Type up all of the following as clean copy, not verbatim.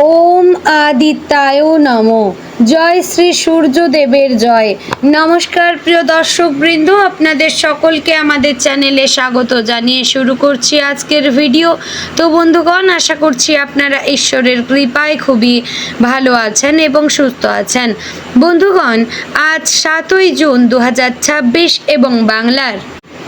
ওম আদিত্যায় নমো। জয় শ্রী সূর্যদেবের জয়। নমস্কার প্রিয় দর্শকবৃন্দ, আপনাদের সকলকে আমাদের চ্যানেলে স্বাগত জানিয়ে শুরু করছি আজকের ভিডিও। তো বন্ধুগণ, আশা করছি আপনারা ঈশ্বরের কৃপায় খুবই ভালো আছেন এবং সুস্থ আছেন। বন্ধুগণ, আজ 7ই জুন 2026 এবং বাংলার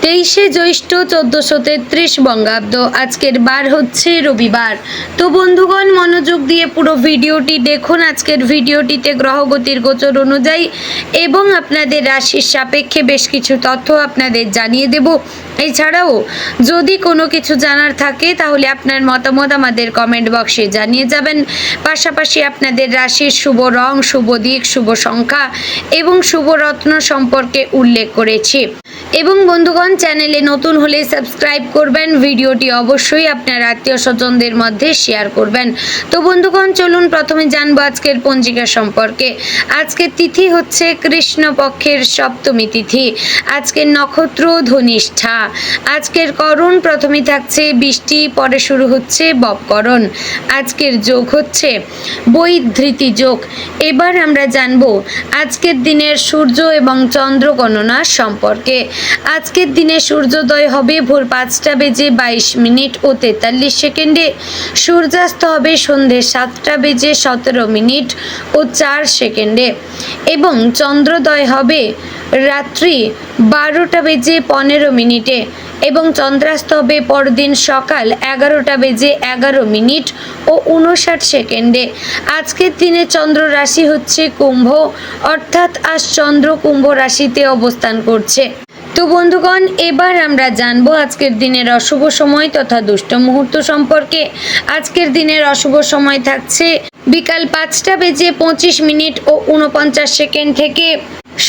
23শে জ্যৈষ্ঠ 1433 বঙ্গাব্দ। আজকের বার হচ্ছে রবিবার। তো বন্ধুগণ, মনোযোগ দিয়ে পুরো ভিডিওটি দেখুন। আজকের ভিডিওটিতে গ্রহগতির গোচর অনুযায়ী এবং আপনাদের রাশির সাপেক্ষে বেশ কিছু তথ্য আপনাদের জানিয়ে দেব। এছাড়াও যদি কোনো কিছু জানার থাকে তাহলে আপনার মতামত আমাদের কমেন্ট বক্সে জানিয়ে যাবেন। পাশাপাশি আপনাদের রাশির শুভ রং, শুভ দিক, শুভ সংখ্যা এবং শুভ রত্ন সম্পর্কে উল্লেখ করেছি। এবং বন্ধুগণ, চ্যানেলে নতুন হলে সাবস্ক্রাইব করবেন, ভিডিওটি অবশ্যই আপনার আত্মীয় স্বজনদের মধ্যে শেয়ার করবেন। তো বন্ধুগণ, চলুন প্রথমে জানবো আজকের পঞ্জিকা সম্পর্কে। আজকের তিথি হচ্ছে কৃষ্ণপক্ষের সপ্তমী তিথি। আজকের নক্ষত্র ধনিষ্ঠা। আজকের করণ প্রথমে থাকছে বৃষ্টি, পরে শুরু হচ্ছে ববকরণ। আজকের যোগ হচ্ছে বৈধৃতি যোগ। এবার আমরা জানবো আজকের দিনের সূর্য এবং চন্দ্র গণনা সম্পর্কে। আজকের দিনে সূর্যোদয় হবে ভোর 5:22 ও 43 সূর্যাস্ত হবে সন্ধ্যে 7:17 এবং চন্দ্রোদয় হবে রাত্রি 12:15 এবং চন্দ্রাস্ত হবে পরদিন সকাল 11:11 আজকের দিনে চন্দ্র রাশি হচ্ছে কুম্ভ, অর্থাৎ আজ চন্দ্র কুম্ভ রাশিতে অবস্থান করছে। তো বন্ধুগণ, এবার আমরা জানবো আজকের দিনের অশুভ সময় তথা দুষ্ট মুহূর্ত সম্পর্কে। আজকের দিনের অশুভ সময় থাকছে বিকাল 5:25 ও 49 থেকে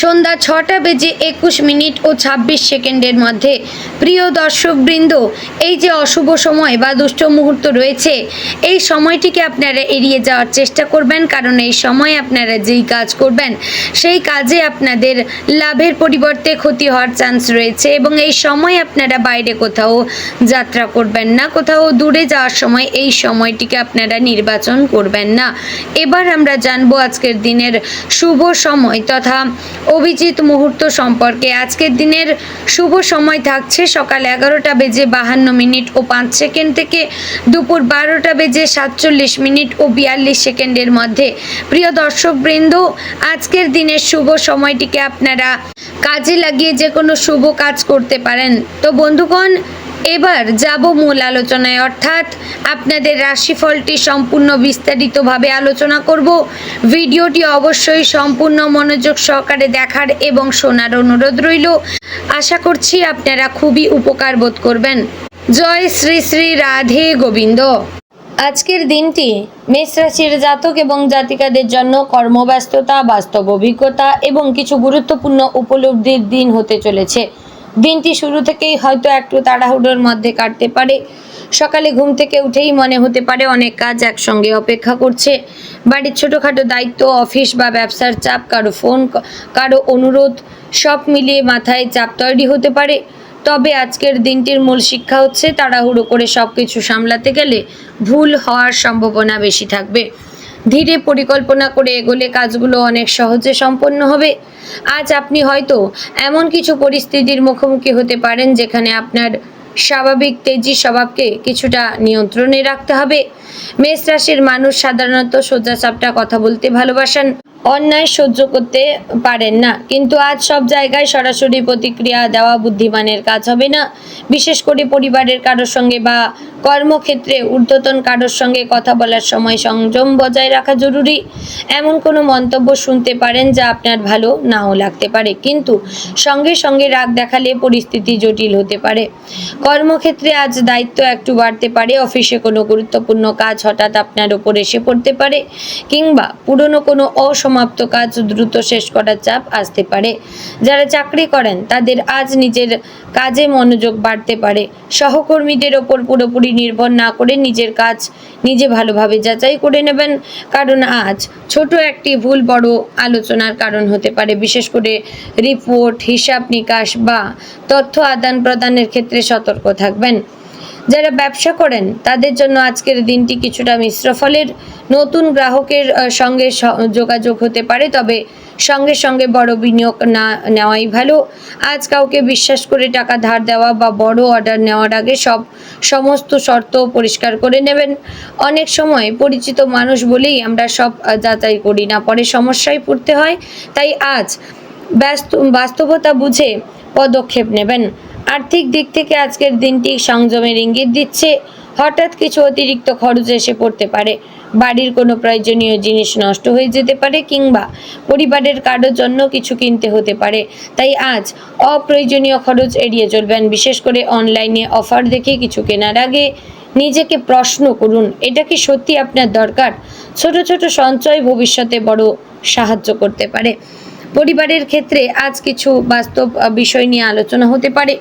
সন্ধ্যা 6:21 ও 26 মধ্যে। প্রিয় দর্শকবৃন্দ, এই যে অশুভ সময় বা দুষ্ট মুহূর্ত রয়েছে, এই সময়টিকে আপনারা এড়িয়ে যাওয়ার চেষ্টা করবেন, কারণ এই সময় আপনারা যেই কাজ করবেন সেই কাজে আপনাদের লাভের পরিবর্তে ক্ষতি হওয়ার চান্স রয়েছে। এবং এই সময় আপনারা বাইরে কোথাও যাত্রা করবেন না, কোথাও দূরে যাওয়ার সময় এই সময়টিকে আপনারা নির্বাচন করবেন না। এবার আমরা জানবো আজকের দিনের শুভ সময় তথা অভিজিৎ মুহূর্ত সম্পর্কে। আজকের দিনের শুভ সময় থাকছে সকাল 11:52 ও 5 থেকে দুপুর 12:47 ও 42 মধ্যে। প্রিয় দর্শকবৃন্দ, আজকের দিনের শুভ সময়টিকে আপনারা কাজে লাগিয়ে যে কোনো শুভ কাজ করতে পারেন। তো বন্ধুগণ, এবার যাব মূল আলোচনায়, অর্থাৎ আপনাদের রাশিফলটি সম্পূর্ণ বিস্তারিতভাবে আলোচনা করব। ভিডিওটি অবশ্যই সম্পূর্ণ মনোযোগ সহকারে দেখার এবং শোনার অনুরোধ রইল। আশা করছি আপনারা খুবই উপকার বোধ করবেন। জয় শ্রী শ্রী রাধে গোবিন্দ। আজকের দিনটি মেষ রাশির জাতক এবং জাতিকাদের জন্য কর্মব্যস্ততা, বাস্তব অভিজ্ঞতা এবং কিছু গুরুত্বপূর্ণ উপলব্ধির দিন হতে চলেছে। দিনটি শুরু থেকেই হয়তো একটু তাড়াহুড়োর মধ্যে কাটতে পারে। সকালে ঘুম থেকে উঠেই মনে হতে পারে অনেক কাজ একসঙ্গে অপেক্ষা করছে। বাড়ির ছোটোখাটো দায়িত্ব, অফিস বা ব্যবসার চাপ, কারো ফোন, কারো অনুরোধ, সব মিলিয়ে মাথায় চাপ তৈরি হতে পারে। তবে আজকের দিনটির মূল শিক্ষা হচ্ছে তাড়াহুড়ো করে সব কিছু সামলাতে গেলে ভুল হওয়ার সম্ভাবনা বেশি থাকবে। ধীরে পরিকল্পনা করে এগোলে কাজগুলো অনেক সহজে সম্পন্ন হবে। আজ আপনি হয়তো এমন কিছু পরিস্থিতির মুখোমুখি হতে পারেন যেখানে আপনার স্বাভাবিক তেজি স্বভাবকে কিছুটা নিয়ন্ত্রণে রাখতে হবে। মেষ রাশির মানুষ সাধারণত সোজাসাপটা কথা বলতে ভালোবাসেন, অন্যায় সহ্য করতে পারেন না, কিন্তু আজ সব জায়গায় সরাসরি প্রতিক্রিয়া দেওয়া বুদ্ধিমানের কাজ হবে না। বিশেষ করে পরিবারের কারোর সঙ্গে বা কর্মক্ষেত্রে ঊর্ধ্বতন কারোর সঙ্গে কথা বলার সময় সংযম বজায় রাখা জরুরি। এমন কোনো মন্তব্য শুনতে পারেন যা আপনার ভালো নাও লাগতে পারে, কিন্তু সঙ্গে সঙ্গে রাগ দেখালে পরিস্থিতি জটিল হতে পারে। কর্মক্ষেত্রে আজ দায়িত্ব একটু বাড়তে পারে। অফিসে কোনো গুরুত্বপূর্ণ কাজ হঠাৎ আপনার ওপর এসে পড়তে পারে, কিংবা পুরনো কোনো অসমাপ্ত কাজ দ্রুত শেষ করার চাপ আসতে পারে। যারা চাকরি করেন তাদের আজ নিজের কাজে মনোযোগ বাড়তে পারে। সহকর্মীদের ওপর পুরোপুরি নির্ভর না করে নিজের কাজ নিজে ভালোভাবে যাচাই করে নেবেন, কারণ আজ ছোট একটি ভুল বড় আলোচনার কারণ হতে পারে। বিশেষ করে রিপোর্ট, হিসাব নিকাশ বা তথ্য আদান প্রদানের ক্ষেত্রে সতর্ক থাকবেন। যারা ব্যবসা করেন তাদের জন্য আজকের দিনটি কিছুটা মিশ্র ফলের। নতুন গ্রাহকের সঙ্গে যোগাযোগ হতে পারে, তবে সঙ্গে সঙ্গে বড় বিনিয়োগ না নেওয়াই ভালো। আজ কাউকে বিশ্বাস করে টাকা ধার দেওয়া বা বড় অর্ডার নেওয়ার আগে সমস্ত শর্ত পরিষ্কার করে নেবেন। অনেক সময় পরিচিত মানুষ বলেই আমরা সব যাচাই করি না, পরে সমস্যায় পড়তে হয়। তাই আজ বাস্তবতা বুঝে পদক্ষেপ নেবেন। আর্থিক দিক থেকে আজকের দিনটি সংযমের ইঙ্গিত দিচ্ছে। হঠাৎ কিছু অতিরিক্ত খরচ এসে পড়তে পারে। বাড়ির কোনো প্রয়োজনীয় জিনিস নষ্ট হয়ে যেতে পারে, কিংবা পরিবারের কারোর জন্য কিছু কিনতে হতে পারে। তাই আজ অপ্রয়োজনীয় খরচ এড়িয়ে চলবেন। বিশেষ করে অনলাইনে অফার দেখে কিছু কেনার আগে নিজেকে প্রশ্ন করুন, এটা কি সত্যি আপনার দরকার? ছোট ছোট সঞ্চয় ভবিষ্যতে বড় সাহায্য করতে পারে। পরিবারের ক্ষেত্রে আজ কিছু বাস্তব বিষয় নিয়ে আলোচনা হতে পারে।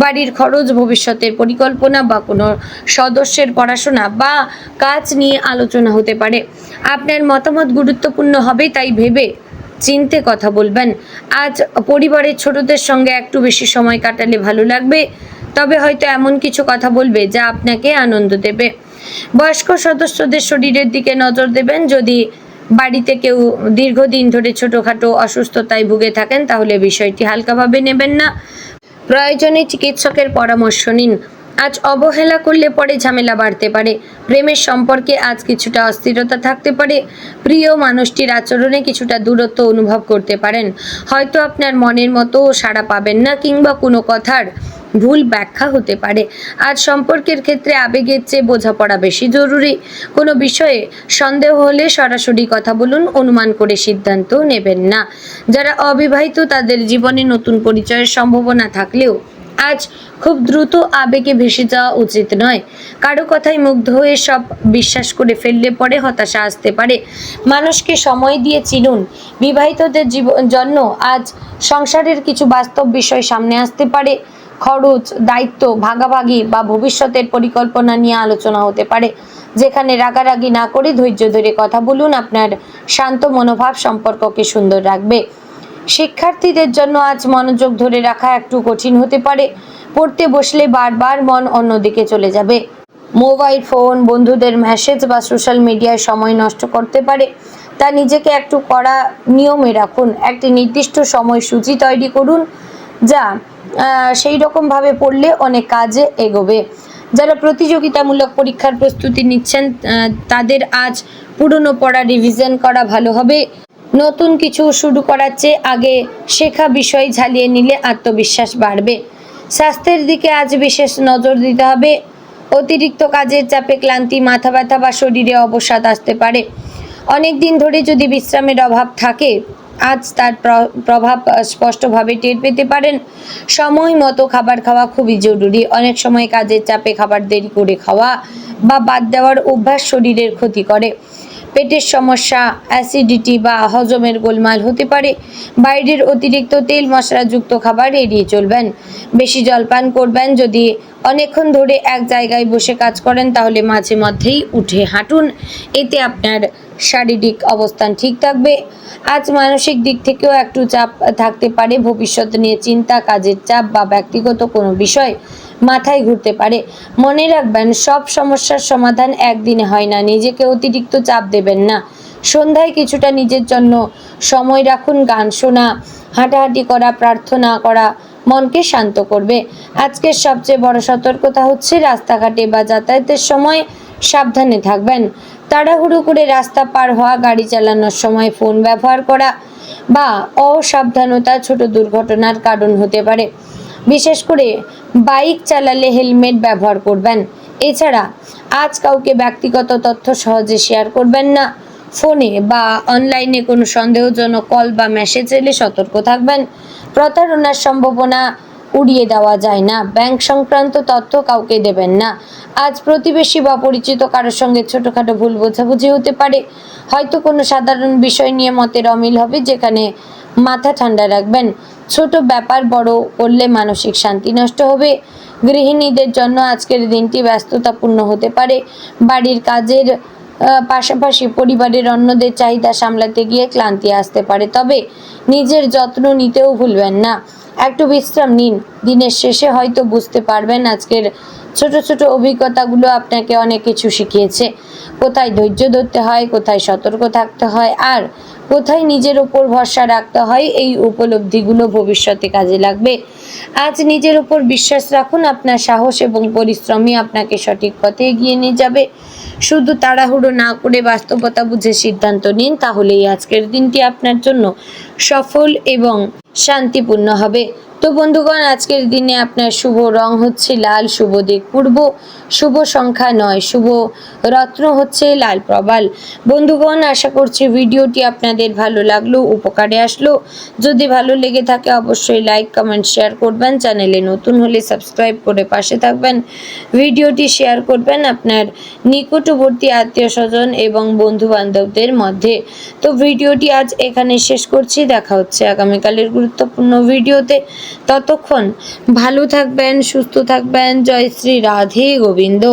বাড়ির খরচ, ভবিষ্যতের পরিকল্পনা বা কোনো সদস্যের পড়াশোনা বা কাজ নিয়ে আলোচনা হতে পারে। আপনার মতামত গুরুত্বপূর্ণ হবে, তাই ভেবে চিন্তে কথা বলবেন। আজ পরিবারের ছোটদের সঙ্গে একটু বেশি সময় কাটালে ভালো লাগবে, তবে হয়তো এমন কিছু কথা বলবে যা আপনাকে আনন্দ দেবে। বয়স্ক সদস্যদের শরীরের দিকে নজর দেবেন। যদি বাড়িতে কেউ দীর্ঘদিন ধরে ছোটখাটো অসুস্থতায় ভুগে থাকেন তাহলে বিষয়টি হালকাভাবে নেবেন না। প্রয়োজনে চিকিৎসকের পরামর্শ নিন। আজ অবহেলা করলে পরে ঝামেলা বাড়তে পারে। প্রেমের সম্পর্কে আজ কিছুটা অস্থিরতা থাকতে পারে। প্রিয় মানুষটির আচরণে কিছুটা দূরত্ব অনুভব করতে পারেন। হয়তো আপনার মনের মতো সাড়া পাবেন না, কিংবা কোনো কথার ভুল ব্যাখ্যা হতে পারে। আজ সম্পর্কের ক্ষেত্রে আবেগের চেয়ে বোঝাপড়া বেশি জরুরি। কোনো বিষয়ে সন্দেহ হলে সরাসরি কথা বলুন, অনুমান করে সিদ্ধান্ত নেবেন না। যারা অবিবাহিত তাদের জীবনে নতুন পরিচয়ের সম্ভাবনা থাকলেও আজ খুব দ্রুত আবেগে ভেসে যাওয়া উচিত নয়। কারো কথায় মুগ্ধ হয়ে সব বিশ্বাস করে ফেললে পরে হতাশা আসতে পারে। মানুষকে সময় দিয়ে চিনুন। বিবাহিতদের জন্য আজ সংসারের কিছু বাস্তব বিষয় সামনে আসতে পারে। খরচ, দায়িত্ব ভাগাভাগি বা ভবিষ্যতের পরিকল্পনা নিয়ে আলোচনা হতে পারে, যেখানে রাগারাগি না করে ধৈর্য ধরে কথা বলুন। আপনার শান্ত মনোভাব সম্পর্ককে সুন্দর রাখবে। শিক্ষার্থীদের জন্য আজ মনোযোগ ধরে রাখা একটু কঠিন হতে পারে। পড়তে বসলে বারবার মন অন্যদিকে চলে যাবে। মোবাইল ফোন, বন্ধুদের মেসেজ বা সোশ্যাল মিডিয়ায় সময় নষ্ট করতে পারে। তা নিজেকে একটু কড়া নিয়মে রাখুন। একটি নির্দিষ্ট সময়সূচি তৈরি করুন, যা সেই রকমভাবে পড়লে অনেক কাজে এগোবে। যারা প্রতিযোগিতামূলক পরীক্ষার প্রস্তুতি নিচ্ছেন তাদের আজ পুরনো পড়া রিভিশন করা ভালো হবে। নতুন কিছু শুরু করার চেয়ে আগে শেখা বিষয় ঝালিয়ে নিলে আত্মবিশ্বাস বাড়বে। স্বাস্থ্যের দিকে আজ বিশেষ নজর দিতে হবে। অতিরিক্ত কাজের চাপে ক্লান্তি, মাথা ব্যথা বা শরীরে অবসাদ আসতে পারে। অনেক দিন ধরে যদি বিশ্রামের অভাব থাকে আজ তার প্রভাব স্পষ্টভাবে টের পেতে পারেন। সময় মতো খাবার খাওয়া খুবই জরুরি। অনেক সময় কাজের চাপে খাবার দেরি করে খাওয়া বা বাদ দেওয়ার অভ্যাস শরীরের ক্ষতি করে। পেটের সমস্যা, অ্যাসিডিটি বা হজমের গোলমাল হতে পারে। বাইরের অতিরিক্ত তেল মশলাযুক্ত খাবার এড়িয়ে চলবেন। বেশি জলপান করবেন। যদি অনেকক্ষণ ধরে এক জায়গায় বসে কাজ করেন তাহলে মাঝে মধ্যেই উঠে হাঁটুন, এতে আপনার শারীরিক অবস্থান ঠিক থাকবে। আজ মানসিক দিক থেকেও একটু চাপ থাকতে পারে। ভবিষ্যৎ নিয়ে চিন্তা, কাজের চাপ বা ব্যক্তিগত কোনো বিষয় মাথায় ঘুরতে পারে। মনে রাখবেন, সব সমস্যার সমাধান একদিনে হয় না। নিজেকে অতিরিক্ত চাপ দেবেন না। সন্ধ্যায় কিছুটা নিজের জন্য সময় রাখুন। গান শোনা, হাঁটাহাঁটি করা, প্রার্থনা করা মনকে শান্ত করবে। আজকের সবচেয়ে বড় সতর্কতা হচ্ছে রাস্তাঘাটে বা যাতায়াতের সময় সাবধানে থাকবেন। তাড়াহুড়ো করে রাস্তা পার হওয়া, গাড়ি চালানোর সময় ফোন ব্যবহার করা বা অসাবধানতা ছোট দুর্ঘটনার কারণ হতে পারে। বিশেষ করে বাইক চালালে হেলমেট ব্যবহার করবেন। এছাড়া আজ কাউকে ব্যক্তিগত তথ্য সহজে শেয়ার করবেন না। ফোনে বা অনলাইনে কোনো সন্দেহজনক কল বা মেসেজ এলে সতর্ক থাকবেন। প্রতারণার সম্ভাবনা উড়িয়ে দেওয়া যায় না। ব্যাংক সংক্রান্ত তথ্য কাউকে দেবেন না। আজ প্রতিবেশী বা পরিচিত কারোর সঙ্গে ছোটখাটো ভুল বোঝাবুঝি হতে পারে। হয়তো কোনো সাধারণ বিষয় নিয়ে মতের অমিল হবে, যেখানে মাথা ঠান্ডা রাখবেন। ছোট ব্যাপার বড় করলে মানসিক শান্তি নষ্ট হবে। গৃহিণীদের জন্য আজকের দিনটি ব্যস্ততাপূর্ণ হতে পারে। বাড়ির কাজের পাশাপাশি পরিবারের অন্যদের চাহিদা সামলাতে গিয়ে ক্লান্তি আসতে পারে। তবে নিজের যত্ন নিতেও ভুলবেন না। একটু বিশ্রাম নিন। দিনের শেষে হয়তো বুঝতে পারবেন আজকের ছোট ছোট অভিজ্ঞতাগুলো আপনাকে অনেক কিছু শিখিয়েছে। কোথায় ধৈর্য ধরতে হয়, কোথায় সতর্ক থাকতে হয়, আর কোথায় নিজের ওপর ভরসা রাখতে হয়, এই উপলব্ধিগুলো ভবিষ্যতে কাজে লাগবে। আজ নিজের উপর বিশ্বাস রাখুন, আপনার সাহস এবং পরিশ্রমই আপনাকে সঠিক পথে এগিয়ে নিয়ে যাবে। শুধু তাড়াহুড়ো না করে বাস্তবতা বুঝে সিদ্ধান্ত নিন, তাহলেই আজকের দিনটি আপনার জন্য সফল এবং শান্তিপূর্ণ হবে। তো বন্ধুগণ, আজকের দিনে আপনার শুভ রং হচ্ছে লাল, শুভ দিক পূর্ব, শুভ সংখ্যা 9, শুভ রত্ন হচ্ছে লাল প্রবাল। বন্ধুগণ, আশা করছি ভিডিওটি আপনাদের ভালো লাগলো, উপকারে আসলো। যদি ভালো লেগে থাকে অবশ্যই লাইক, কমেন্ট, শেয়ার করবেন। চ্যানেলে নতুন হলে সাবস্ক্রাইব করে পাশে থাকবেন। ভিডিওটি শেয়ার করবেন আপনার নিকটবর্তী আত্মীয় স্বজন এবং বন্ধু বান্ধবদের মধ্যে। তো ভিডিওটি আজ এখানে শেষ করছি, দেখা হচ্ছে আগামীকালের গুরুত্বপূর্ণ ভিডিওতে। ততক্ষণ ভালো থাকবেন, সুস্থ থাকবেন। জয় শ্রী রাধে গোবিন্দ।